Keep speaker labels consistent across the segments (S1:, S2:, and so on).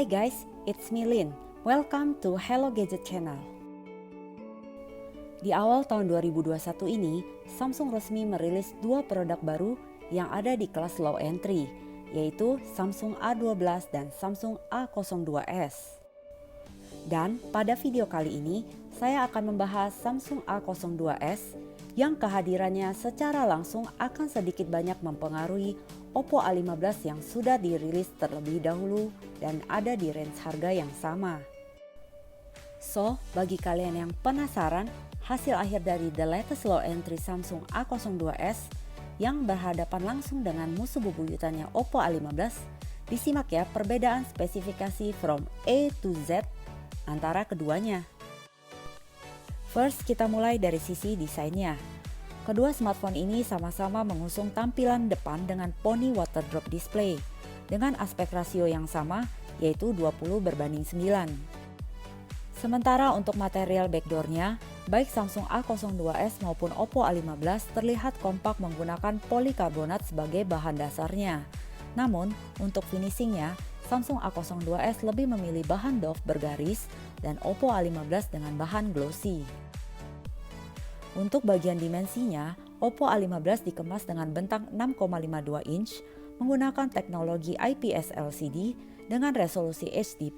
S1: Hi guys, it's me Lin. Welcome to Hello Gadget Channel. Di awal tahun 2021 ini, Samsung resmi merilis dua produk baru yang ada di kelas low entry, yaitu Samsung A12 dan Samsung A02s. Dan pada video kali ini, saya akan membahas Samsung A02s yang kehadirannya secara langsung akan sedikit banyak mempengaruhi Oppo A15 yang sudah dirilis terlebih dahulu dan ada di range harga yang sama. So, bagi kalian yang penasaran hasil akhir dari the latest low entry Samsung A02s yang berhadapan langsung dengan musuh bebuyutannya Oppo A15, disimak ya perbedaan spesifikasi from A to Z antara keduanya. First, kita mulai dari sisi desainnya. Kedua smartphone ini sama-sama mengusung tampilan depan dengan Pony Water Drop Display dengan aspek rasio yang sama, yaitu 20:9. Sementara untuk material backdoornya, baik Samsung A02s maupun Oppo A15 terlihat kompak menggunakan polikarbonat sebagai bahan dasarnya. Namun, untuk finishingnya, Samsung A02s lebih memilih bahan doff bergaris dan Oppo A15 dengan bahan glossy. Untuk bagian dimensinya, Oppo A15 dikemas dengan bentang 6,52 inch menggunakan teknologi IPS LCD dengan resolusi HD+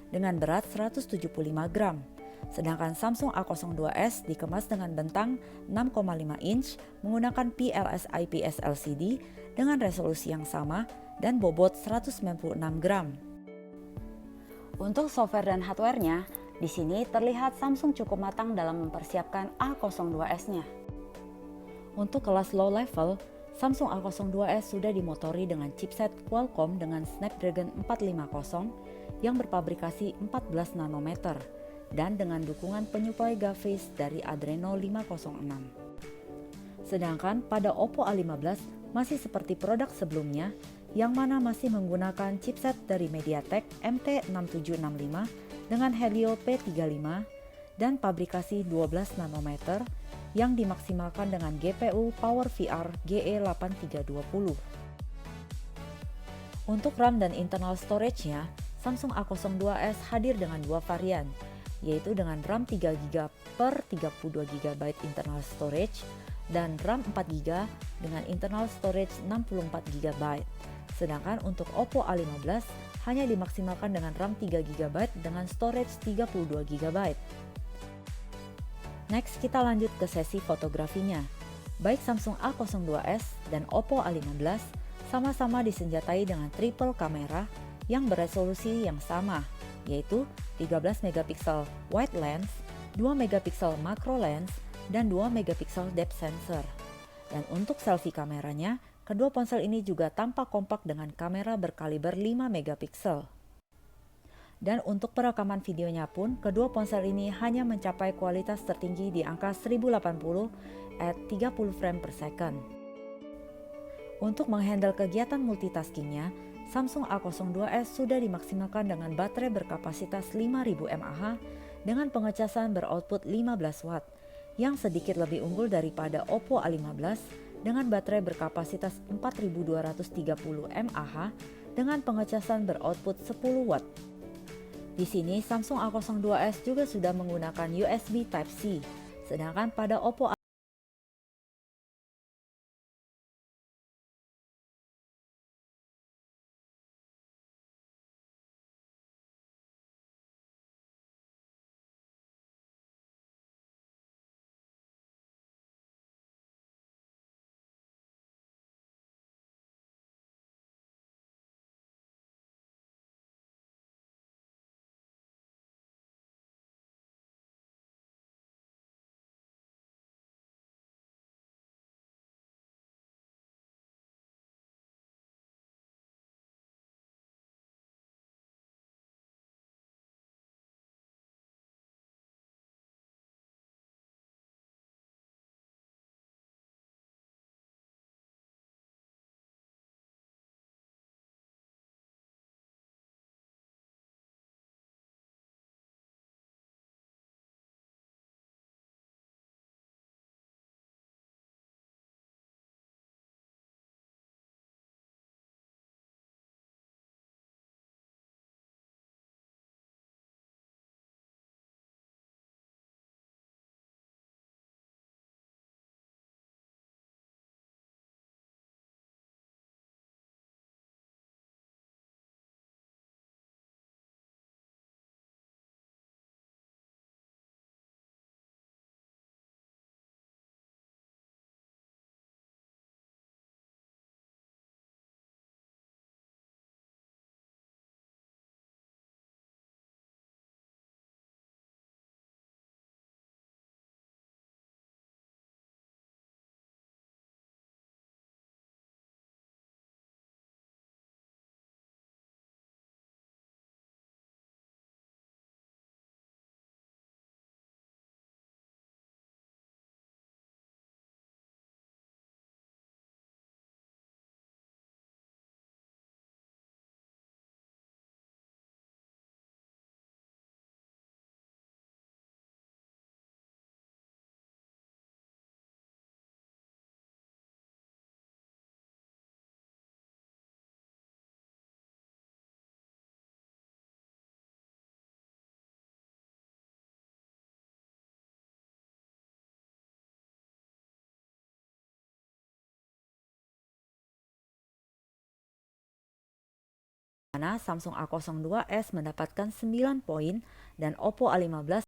S1: dengan berat 175 gram. Sedangkan Samsung A02s dikemas dengan bentang 6,5 inch menggunakan PLS IPS LCD dengan resolusi yang sama dan bobot 196 gram. Untuk software dan hardware-nya, di sini terlihat Samsung cukup matang dalam mempersiapkan A02s-nya. Untuk kelas low level, Samsung A02s sudah dimotori dengan chipset Qualcomm dengan Snapdragon 450 yang berpabrikasi 14 nanometer dan dengan dukungan penyuplai grafis dari Adreno 506. Sedangkan pada Oppo A15 masih seperti produk sebelumnya yang mana masih menggunakan chipset dari MediaTek MT6765 dengan Helio P35 dan pabrikasi 12 nanometer yang dimaksimalkan dengan GPU PowerVR GE8320. Untuk RAM dan internal storage-nya, Samsung A02s hadir dengan dua varian, yaitu dengan RAM 3GB per 32GB internal storage dan RAM 4GB dengan internal storage 64GB. Sedangkan untuk Oppo A15 hanya dimaksimalkan dengan RAM 3GB dengan storage 32GB. Next, kita lanjut ke sesi fotografinya. Baik Samsung A02s dan Oppo A15 sama-sama disenjatai dengan triple kamera yang beresolusi yang sama, yaitu 13MP wide lens, 2MP macro lens, dan 2MP depth sensor. Dan untuk selfie kameranya, kedua ponsel ini juga tampak kompak dengan kamera berkaliber 5MP. Dan untuk perekaman videonya pun, kedua ponsel ini hanya mencapai kualitas tertinggi di angka 1080 at 30 frame per second. Untuk menghandle kegiatan multitaskingnya, Samsung A02s sudah dimaksimalkan dengan baterai berkapasitas 5000 mAh dengan pengecasan beroutput 15 watt, yang sedikit lebih unggul daripada Oppo A15 dengan baterai berkapasitas 4230 mAh dengan pengecasan beroutput 10 watt. Di sini Samsung A02s juga sudah menggunakan USB Type-C, sedangkan pada Oppo mana Samsung A02s mendapatkan 9 poin dan Oppo A15